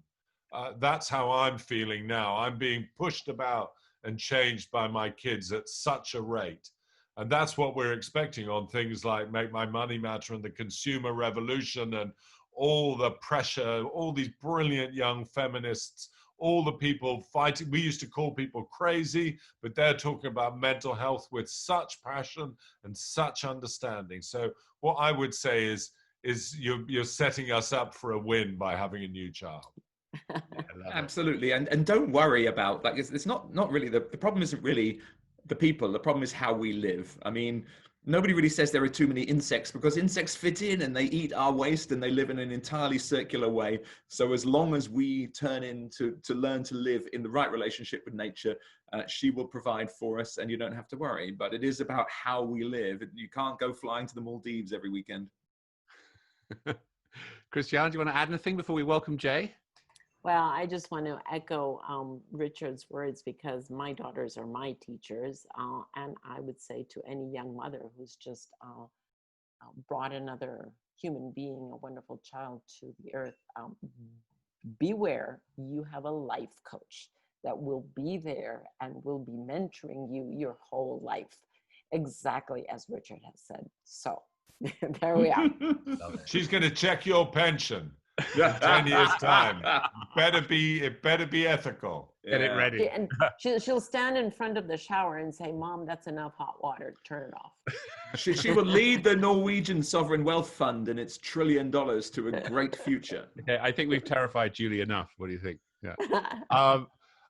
That's how I'm feeling now. I'm being pushed about and changed by my kids at such a rate. And that's what we're expecting on things like Make My Money Matter and the consumer revolution and all the pressure, all these brilliant young feminists, all the people fighting. We used to call people crazy, but they're talking about mental health with such passion and such understanding. So what I would say is you're setting us up for a win by having a new child. Absolutely. And don't worry about, like, it's not really, the problem isn't really the people. The problem is how we live. I mean, nobody really says there are too many insects, because insects fit in and they eat our waste and they live in an entirely circular way. So as long as we turn in to learn to live in the right relationship with nature, she will provide for us, and you don't have to worry. But it is about how we live. You can't go flying to the Maldives every weekend. Christiane, do you want to add anything before we welcome Jay? Well, I just want to echo Richard's words, because my daughters are my teachers. And I would say to any young mother who's just brought another human being, a wonderful child to the earth, beware, you have a life coach that will be there and will be mentoring you your whole life, exactly as Richard has said. So there we are. She's going to check your pension. 10 years time. It better be ethical. Get it ready. And she'll stand in front of the shower and say, "Mom, that's enough hot water. Turn it off." She will lead the Norwegian Sovereign Wealth Fund and its $1 trillion to a great future. Okay, I think we've terrified Julie enough. What do you think? Yeah.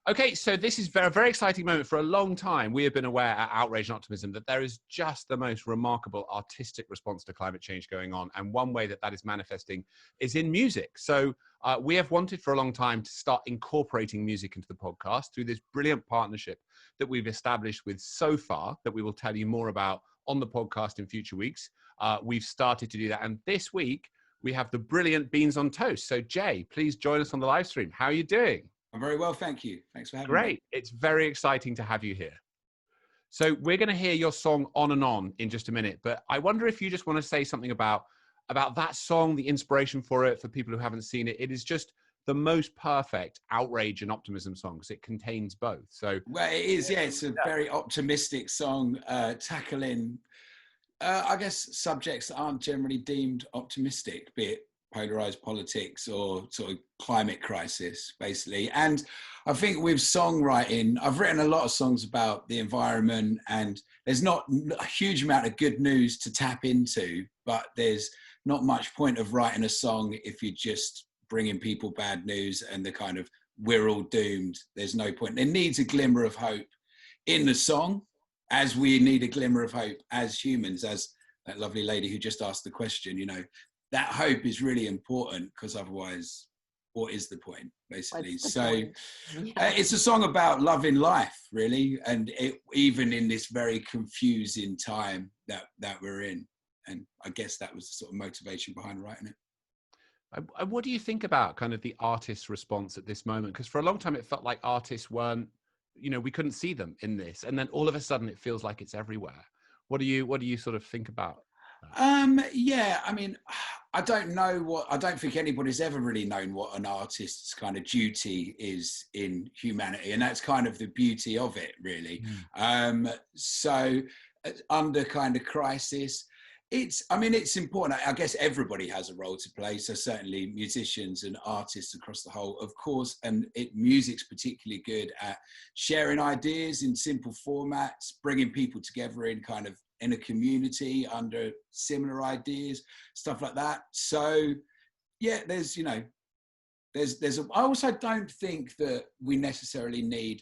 Okay, so this is a very exciting moment. For a long time, we have been aware at Outrage and Optimism that there is just the most remarkable artistic response to climate change going on. And one way that that is manifesting is in music. So we have wanted for a long time to start incorporating music into the podcast through this brilliant partnership that we've established with Sofar, that we will tell you more about on the podcast in future weeks. We've started to do that. And this week, we have the brilliant Beans on Toast. So Jay, please join us on the live stream. How are you doing? I'm very well, thank you. Thanks for having me. Great. It's very exciting to have you here. So we're going to hear your song On and On in just a minute, but I wonder if you just want to say something about that song, the inspiration for it, for people who haven't seen it. It is just the most perfect Outrage and Optimism song because it contains both. So well, it is, yeah. It's a very optimistic song, tackling, I guess, subjects that aren't generally deemed optimistic, be it polarized politics or sort of climate crisis, basically. And I think with songwriting, I've written a lot of songs about the environment, and there's not a huge amount of good news to tap into, but there's not much point of writing a song if you're just bringing people bad news and the kind of we're all doomed. There's no point. There needs a glimmer of hope in the song, as we need a glimmer of hope as humans, as that lovely lady who just asked the question, you know, that hope is really important, because otherwise, what is the point, basically? It's a song about loving life, really, and even in this very confusing time that we're in. And I guess that was the sort of motivation behind writing it. What do you think about kind of the artist's response at this moment? Because for a long time, it felt like artists weren't, you know, we couldn't see them in this, and then all of a sudden, it feels like it's everywhere. What do you sort of think about that? Yeah, I mean, I don't think anybody's ever really known what an artist's kind of duty is in humanity, and that's kind of the beauty of it, really. So under kind of crisis, it's important. I guess everybody has a role to play. So certainly musicians and artists across the whole, of course, and music's particularly good at sharing ideas in simple formats, bringing people together in a community under similar ideas, stuff like that. So yeah, I also don't think that we necessarily need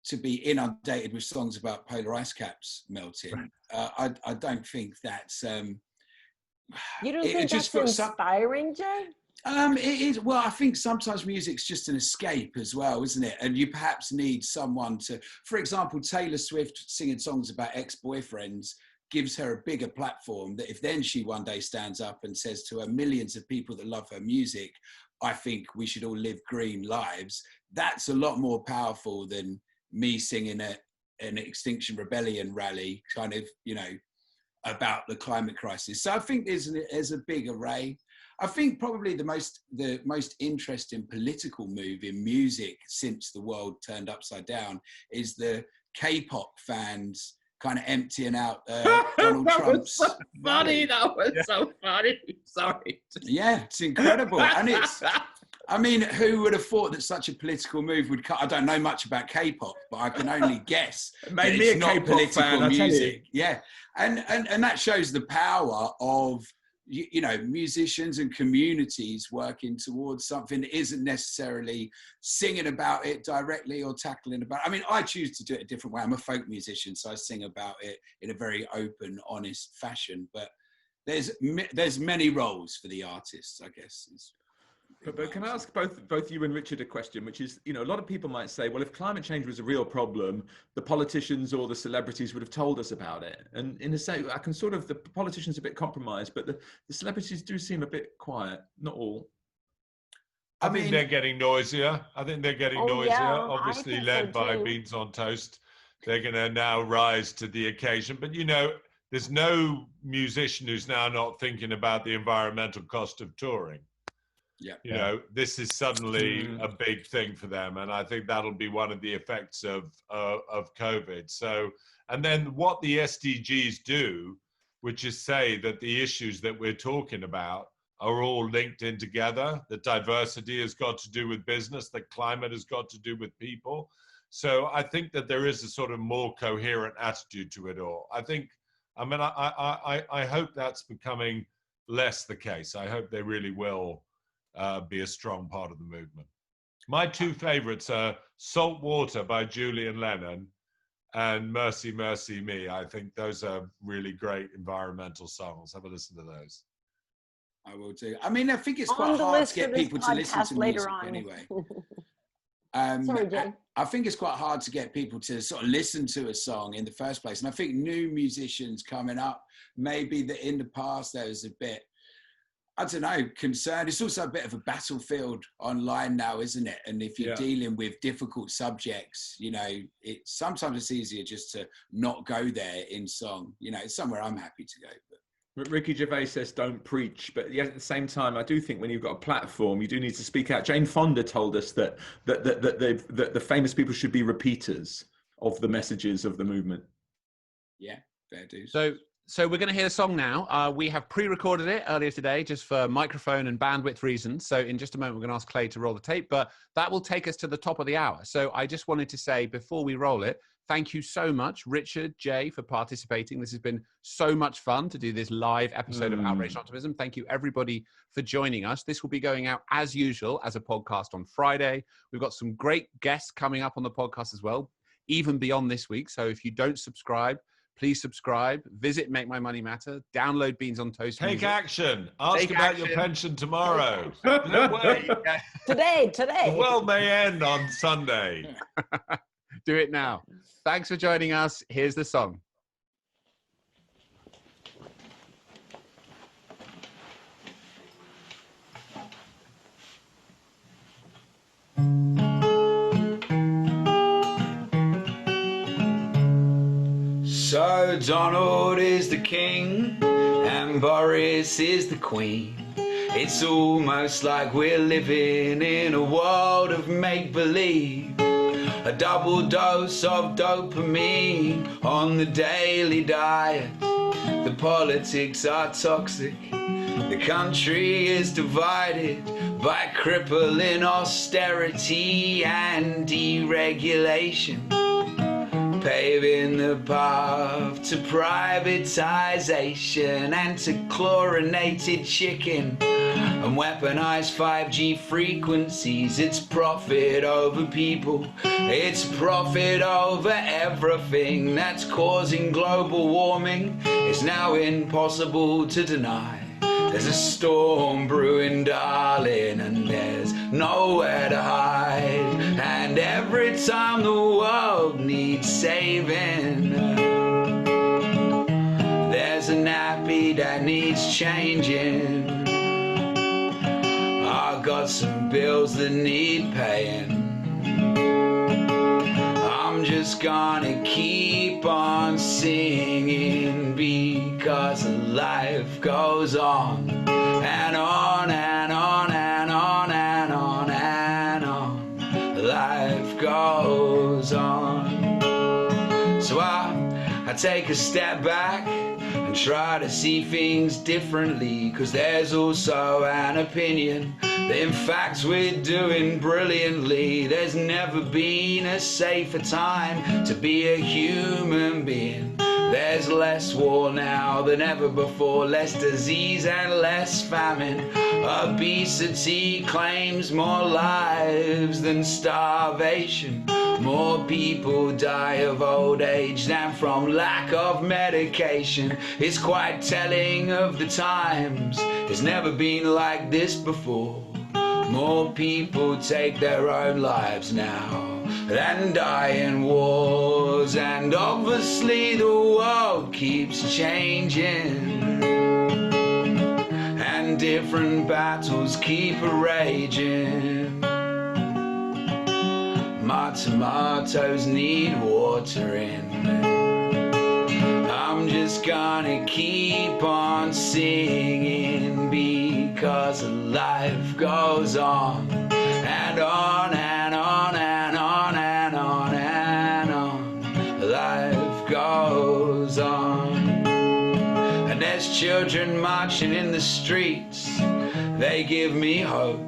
to be inundated with songs about polar ice caps melting. Right. I don't think that's... you don't think that's inspiring, Jay? It is. Well, I think sometimes music's just an escape as well, isn't it? And you perhaps need someone to, for example, Taylor Swift singing songs about ex-boyfriends gives her a bigger platform, that if then she one day stands up and says to her millions of people that love her music, I think we should all live green lives, that's a lot more powerful than me singing an Extinction Rebellion rally kind of, you know, about the climate crisis. So I think there's a big array. I think probably the most interesting political move in music since the world turned upside down is the K-pop fans kind of emptying out Donald Trump's. So funny. That was so funny. Sorry. Yeah, it's incredible. And it's, I mean, who would have thought that such a political move would come? I don't know much about K-pop, but I can only guess. Made me a K-pop fan, I tell you. Yeah, and that shows the power of, you know, musicians and communities working towards something that isn't necessarily singing about it directly or tackling about it. I mean, I choose to do it a different way. I'm a folk musician, so I sing about it in a very open, honest fashion. But there's many roles for the artists, I guess. But can I ask both you and Richard a question, which is, you know, a lot of people might say, well, if climate change was a real problem, the politicians or the celebrities would have told us about it. And in a sense, I can the politicians are a bit compromised, but the celebrities do seem a bit quiet, not all. I think they're getting noisier. Yeah, obviously led by Beans on Toast. They're going to now rise to the occasion. But, you know, there's no musician who's now not thinking about the environmental cost of touring. Yeah, you know, this is suddenly a big thing for them, and I think that'll be one of the effects of COVID. So, and then what the SDGs do, which is say that the issues that we're talking about are all linked in together. The diversity has got to do with business, the climate has got to do with people. So I think that there is a sort of more coherent attitude to it all. I hope that's becoming less the case. I hope they really will be a strong part of the movement. My two favorites are Salt Water by Julian Lennon and Mercy, Mercy Me. I think those are really great environmental songs. Have a listen to those. I will do. I mean, I think it's On quite the hard list to get for this people to listen podcast to later music on. anyway. Sorry, Jay. I think it's quite hard to get people to sort of listen to a song in the first place. And I think new musicians coming up, maybe that in the past there was a bit, I don't know, concerned. It's also a bit of a battlefield online now, isn't it? And if you're dealing with difficult subjects, you know, sometimes it's easier just to not go there in song. You know, it's somewhere I'm happy to go. But Ricky Gervais says don't preach, but yet at the same time, I do think when you've got a platform, you do need to speak out. Jane Fonda told us that the famous people should be repeaters of the messages of the movement. Yeah, fair dues. So we're going to hear the song now. We have pre-recorded it earlier today just for microphone and bandwidth reasons. So in just a moment, we're going to ask Clay to roll the tape, but that will take us to the top of the hour. So I just wanted to say before we roll it, thank you so much, Richard, Jay, for participating. This has been so much fun to do this live episode of Outrage Optimism. Thank you, everybody, for joining us. This will be going out, as usual, as a podcast on Friday. We've got some great guests coming up on the podcast as well, even beyond this week. So if you don't subscribe, please subscribe. Visit Make My Money Matter. Download Beans on Toast. Take music. action. Ask about your pension tomorrow. No way. Today. The world may end on Sunday. Do it now. Thanks for joining us. Here's the song. So Donald is the king and Boris is the queen. It's almost like we're living in a world of make-believe. A double dose of dopamine on the daily diet. The politics are toxic. The country is divided by crippling austerity and deregulation, paving the path to privatization and to chlorinated chicken and weaponized 5G frequencies. It's profit over people. It's profit over everything that's causing global warming. It's now impossible to deny. There's a storm brewing, darling, and there's nowhere to hide. And every time the world needs saving, there's a nappy that needs changing. I got some bills that need paying. I'm just gonna keep on singing because life goes on and on and on and on and on and on. Life goes on. So I take a step back and try to see things differently, because there's also an opinion that in fact we're doing brilliantly. There's never been a safer time to be a human being. There's less war now than ever before, less disease and less famine. Obesity claims more lives than starvation. More people die of old age than from lack of medication. It's quite telling of the times. It's never been like this before. More people take their own lives now than die in wars. And obviously the world keeps changing, and different battles keep raging. My tomatoes need watering. I'm just gonna keep on singing because life goes on and on and on and on and on and on. Life goes on. And there's children marching in the streets. They give me hope.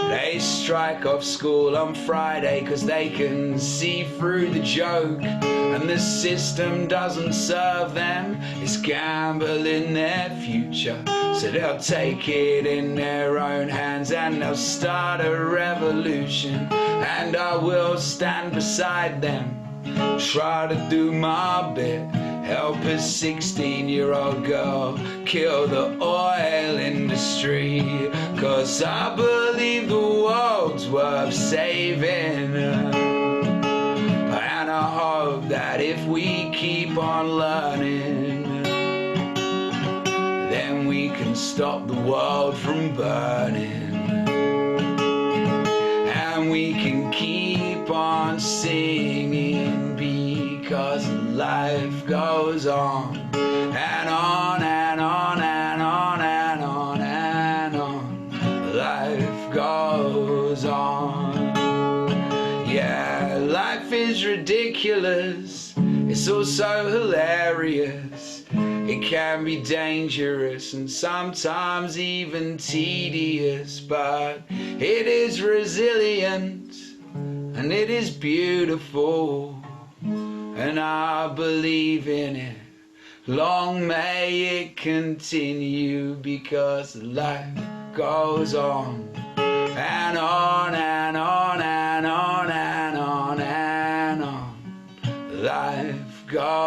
They strike off school on Friday 'cause they can see through the joke, and the system doesn't serve them. It's gambling their future, so they'll take it in their own hands and they'll start a revolution. And I will stand beside them, try to do my bit, help a 16-year-old girl kill the oil industry, 'cause I believe the world's worth saving. And I hope that if we keep on learning, then we can stop the world from burning. And we can keep on singing because life goes on and on and on and on and on and on. Life goes on. Yeah, life is ridiculous. It's also hilarious. It can be dangerous and sometimes even tedious, but it is resilient and it is beautiful, and I believe in it. Long may it continue, because life goes on and on and on and on and on and on. Life goes